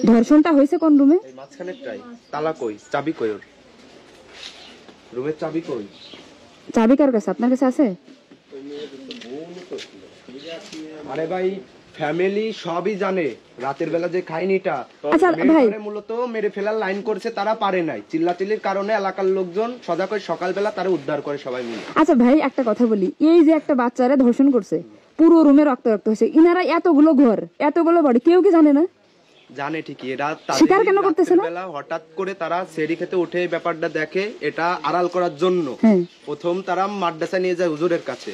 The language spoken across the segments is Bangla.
ধর্ষণটা হয়েছে কোন রুমে? এই মাঝখানেরটাই। তালা কই? চাবি কই? ওর রুমের চাবি কই? চাবি কার কাছে? আপনার কাছে আছে? আরে ভাই ফ্যামিলি সবই জানে রাতের বেলা যে খাইনিটা আচ্ছা ভাই, মূলত মেরে ফেলার লাইন করছে, তারা পারে নাই, চিল্লাচিল্লির কারণে এলাকার লোকজন সজাগ হয়ে সকালবেলা তারা উদ্ধার করে সবাই মিলে। আচ্ছা ভাই একটা কথা বলি, এই যে একটা বাচ্চারে ধর্ষণ করছে, পুরো রুমে রক্ত রক্ত হয়েছে, ইনারা এতগুলো ঘর এতগুলো বাড়ি, কেউ কি জানে না? জানে ঠিকই, এরা স্বীকার কেন করতেছে না? হঠাৎ করে তারা সেরি খেতে উঠে ব্যাপারটা দেখে, এটা আড়াল করার জন্য প্রথম তারা মাদ্রাসা নিয়ে যায় হুজুরের কাছে।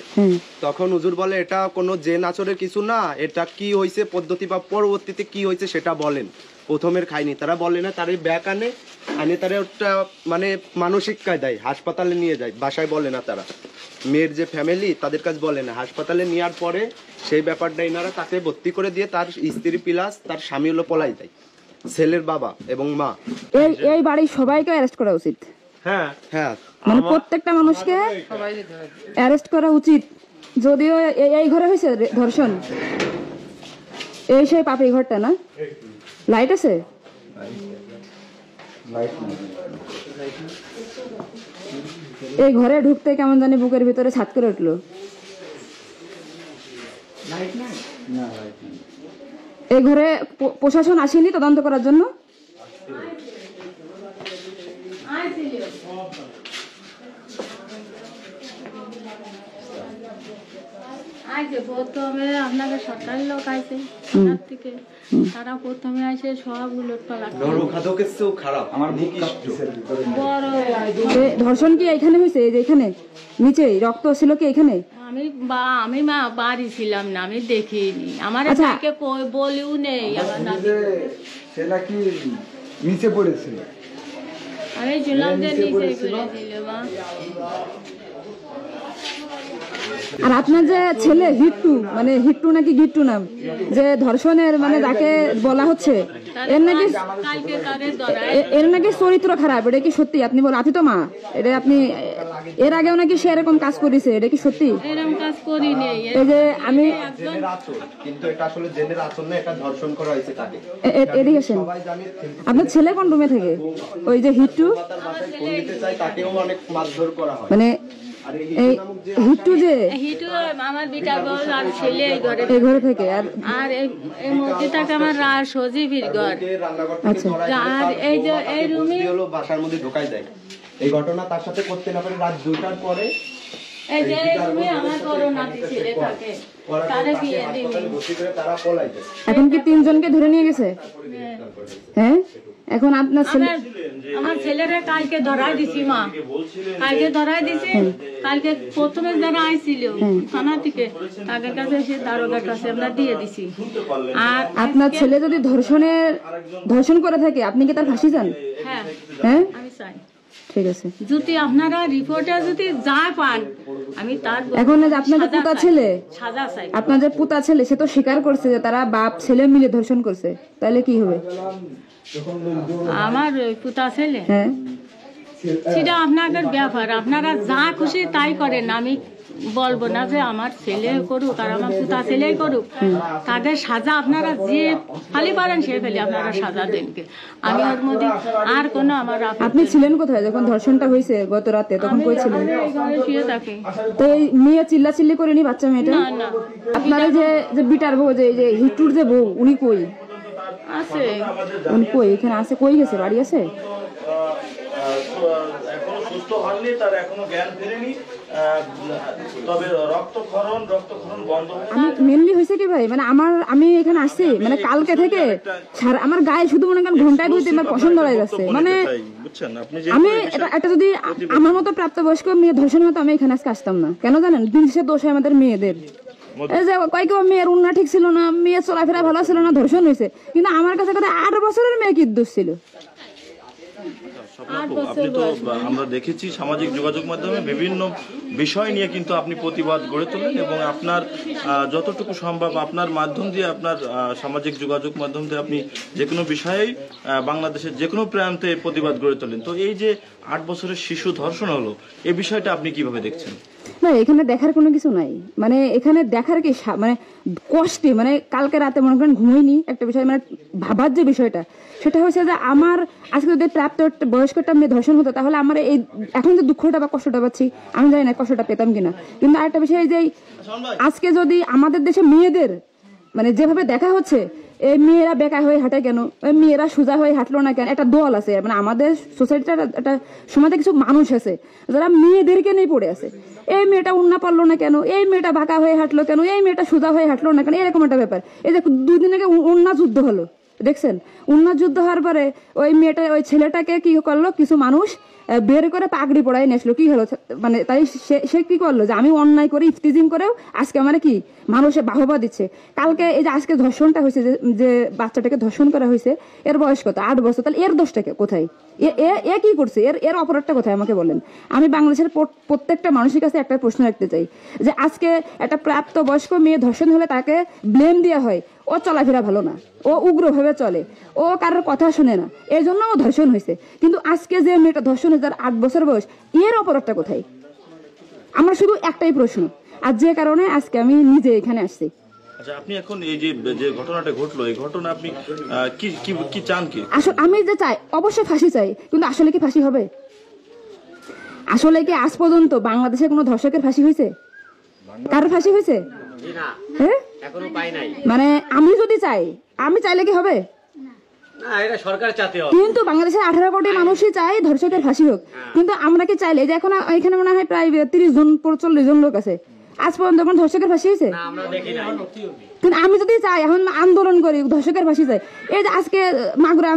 তখন হুজুর বলে এটা কোনো জেন আচরের কিছু না, এটা কি হয়েছে পদ্ধতি বা পরবর্তীতে কি হয়েছে সেটা বলেন। প্রথমের খায়নি, তারা বলে না, তার ব্যাগ আনে তারা ওটা মানে মানসিক কায়দায় হাসপাতালে নিয়ে যায়, বাসায় বলে না। তারা মেয়ের যে ফ্যামিলি তাদের কাছে বলে না, হাসপাতালে নেওয়ার পরে সেই ব্যাপারটা এনারা তাকে ভর্তি করে দিয়ে তার স্ত্রী প্লাস তার স্বামী হলো পলাই দেয়, ছেলের বাবা এবং মা। এই বাড়ির সবাইকে অ্যারেস্ট করা উচিত। হ্যাঁ হ্যাঁ, মানে প্রত্যেকটা মানুষকে অ্যারেস্ট করা উচিত। যদিও এই ঘরে হয়েছে ধর্ষণ, এই সেই পাপি ঘরটা না? লাইট আছে? এই ঘরে ঢুকতে কেমন জানি বুকের ভিতরে ছাদ করে উঠলো। এই ঘরে প্রশাসন আসেনি তদন্ত করার জন্য? প্রথমে আপনাকে সরকারি লোক আইছে থেকে, তারা প্রথমে আসে সব উলটপালট। ধর্ষণ কি এখানে হয়েছে? এই যে এখানে নিচে রক্ত ছিল কি এখানে? আমি বাড়ি ছিলাম না, আমি দেখিনি, আমার তাকে বলিও নেই। আমার সেটা কি নিচে পড়েছিল? আমি শুনলাম যে নিচে পড়েছিল। আর আপনার যে ছেলে হিট্টু, মানে হিট্টু নাকি গিট্টু নাম, যে ধর্ষণের মানে যাকে বলা হচ্ছে, এর নাকি চরিত্র খারাপ, এটা কি সত্যি? আপনি বলেন, আপনি তো মা, এটা আপনি এর আগেও নাকি সে এরকম কাজ করেছে, এটা কি সত্যি? এরকম কাজ করি নেই। এই যে আমি কিন্তু এটা আসলে জেনের আচরণ না, এটা ধর্ষণ করা হয়েছে তাকে। এদিকে আসেন, আপনার ছেলে কোন রুমে থাকে? ওই যে হিট্টু, তাকেও অনেক মারধর করা হয়। মানে হিট্টু যে আমার বিটা বউ আর ছেলে এই ঘরে থেকে, আর এই মসজিদটাকে আমার সজীবীর ঘর। আচ্ছা, আর এই যে এই রুমে বাসার মধ্যে ঢোকাই দেয়। এই ঘটনা তার সাথে করতে না পারে রাত 2টার পরে। এই যে রুমে আমার বড় নাতি ছেলে থাকে, তারে বিয়ে দিই। তারা পলাই দেয়। এখন কি 3 জনকে ধরে নিয়ে গেছে? হ্যাঁ, এখন আপনার ছেলে, আমার ছেলেরে কালকে ধরাই দিছি মা, কালকে ধরাই দিছি। কালকে প্রথমে যারা আইছিল থানা থেকে, তাদের কাছে সে দারোগার কাছে আমরা দিয়ে দিছি। আর আপনার ছেলে যদি ধর্ষণ করে থাকে, আপনি কি তার ফাঁসি চান? হ্যাঁ হ্যাঁ, আমি চাই। ঠিক আছে, যদি আপনারা রিপোর্টে যদি যা পান, আমি তার এখন আপনার যে পুতা ছেলে, সাজা চাই। আপনার যে পুতা ছেলে, সে তো স্বীকার করছে যে তারা বাপ ছেলে মিলে ধর্ষণ করছে, তাহলে কি হবে? আমার পুতা ছেলে, হ্যাঁ, সেটা আপনাদের ব্যাপার, আপনারা যা খুশি তাই করেন। আমি বলবো না যে আমার ছেলে করুক আর আমার পুতা ছেলে করুক, তাদের সাজা আপনারা যে খালি পারেন সে ফেলে আপনারা সাজা দেন। আমি ওর মধ্যে আর কোনো আমার। আপনি ছিলেন কোথায় যখন ধর্ষণটা হয়েছে গত রাতে? তখন কই ছিলেন? শুয়ে থাকি। তো এই মেয়ে চিল্লাচিল্লি করেনি বাচ্চা মেয়েটা? না। আপনার যে বিটার বউ, যে হিট্টুর যে বউ, উনি কই আছে? উনি কই? এখানে আছে? কই গেছে? বাড়ি আছে? এখনো সুস্থ হয়নি, তার এখনো জ্ঞান ফেরেনি, তবে রক্তক্ষরণ বন্ধ হয়নি। আমি মেনলি হয়েছে কি ভাই, মানে আমি এখানে আসছি, মানে কালকে থেকে আমার গায়ে শুধু মনে করেন ঘন্টায় দুইতে আমার পছন্দ হয়ে যাচ্ছে। মানে আমি একটা যদি আমার মতো প্রাপ্তবয়স্ক মেয়ে ধর্ষণ হতো, আমি এখানে আজকে আসতাম না। কেন জানেন? দিনশেষে দোষ হয় আমাদের মেয়েদের। এই যে কয়েক মেয়ের উন্না ঠিক ছিল না, মেয়ের চলাফেরা ভালো ছিল না, ধর্ষণ হয়েছে। কিন্তু আমার কাছে 8 বছরের মেয়ে কি দোষ ছিল? আপনি তো আমরা দেখেছি সামাজিক যোগাযোগ মাধ্যমে বিভিন্ন বিষয় নিয়ে কিন্তু আপনি প্রতিবাদ গড়ে তোলেন, এবং আপনার যতটুকু সম্ভব আপনার মাধ্যম দিয়ে, আপনার সামাজিক যোগাযোগ মাধ্যম দিয়ে আপনি যে কোনো বিষয়েই বাংলাদেশের যে কোনো প্রান্তে প্রতিবাদ গড়ে তোলেন। তো এই যে 8 বছরের শিশু ধর্ষণ হলো, এই বিষয়টা আপনি কিভাবে দেখছেন? না এখানে দেখার কোনো কিছু নাই, মানে এখানে দেখার কি মানে কষ্টে, মানে কালকে রাতে মনে করেন ঘুমাইনি একটা বিষয়, মানে ভাবার যে বিষয়টা সেটা হচ্ছে যে আমার আজকে যদি প্রাপ্ত বয়স্ক একটা মেয়ে ধর্ষণ হতো তাহলে আমার এই এখন যে দুঃখটা বা কষ্টটা পাচ্ছি আমি জানি না কষ্টটা পেতাম কিনা। কিন্তু আরেকটা বিষয় যে আজকে যদি আমাদের দেশে মেয়েদের মানে যেভাবে দেখা হচ্ছে, এই মেয়েরা বেকার হয়ে হাঁটে কেন, ওই মেয়েরা সোজা হয়ে হাঁটলো না কেন, একটা দল আছে মানে আমাদের সোসাইটির একটা সমাজে কিছু মানুষ আছে যারা মেয়েদেরকে নিয়ে পড়ে আছে, এই মেয়েটা উন্না পারলো না কেন, এই মেয়েটা বাঁকা হয়ে হাঁটলো কেন, এই মেয়েটা সোজা হয়ে হাঁটলো না কেন, এরকম একটা ব্যাপার। এই যে 2 দিন আগে উন্না যুদ্ধ হলো দেখছেন, উন্না যুদ্ধ হওয়ার পরে ওই মেয়েটা ওই ছেলেটাকে কি করলো কিছু মানুষ বের করে পাগড়ি পড়াই নিয়ে আসলো, কি হলো মানে তাই সে কি করলো যে আমি অন্যায় করে ইফতিজিং করেও আজকে আমার কি মানুষে বাহবা দিচ্ছে। কালকে এই যে আজকে ধর্ষণটা হয়েছে, যে বাচ্চাটাকে ধর্ষণ করা হয়েছে, এর বয়স কত 8 বছর, তাহলে এর দোষটাকে কোথায়, এ কি করছে, এর অপরাধটা কোথায় আমাকে বলেন। আমি বাংলাদেশের প্রত্যেকটা মানুষের কাছে একটা প্রশ্ন রাখতে চাই যে আজকে একটা প্রাপ্ত বয়স্ক মেয়ে ধর্ষণ হলে তাকে ব্লেম দেওয়া হয়, ও চলাফেরা ভালো না, ও উগ্রভাবে চলে, ও কারোর কথা শুনে না, এই জন্য ও ধর্ষণ হয়েছে। কিন্তু আজকে যে মেয়েটা ধর্ষণ হয়েছে তার 8 বছর বয়স, এর অপরাধটা কোথায়? আমার শুধু একটাই প্রশ্ন, আর যে কারণে আজকে আমি নিজে এখানে আসছি। আচ্ছা, আপনি এখন এই যে ঘটনাটা ঘটলো, এই ঘটনা আপনি কি কি কি চান কি? আসলে আমি যে চাই অবশ্যই ফাঁসি চাই, কিন্তু আসলে কি ফাঁসি হবে? আসলে কি আজ পর্যন্ত বাংলাদেশে কোনো ধর্ষকের ফাঁসি হয়েছে? কারোর ফাঁসি হয়েছে? হ্যাঁ, মানে আমি যদি চাই, আমি চাইলে কি হবে? কিন্তু বাংলাদেশের 18 কোটি মানুষই চাই ধর্ষকের ফাঁসি হোক, কিন্তু আমরা কি চাইলে যে এখন এখানে মনে হয় প্রায় 30 জন 40 জন লোক আছে, আজ পর্যন্ত কোনো ধর্ষকের ফাঁসি হয়েছে? কিন্তু আমি যদি চাই এখন আন্দোলন করি ধর্ষকের ফাঁসি চাই, এই যে আজকে মাগুরা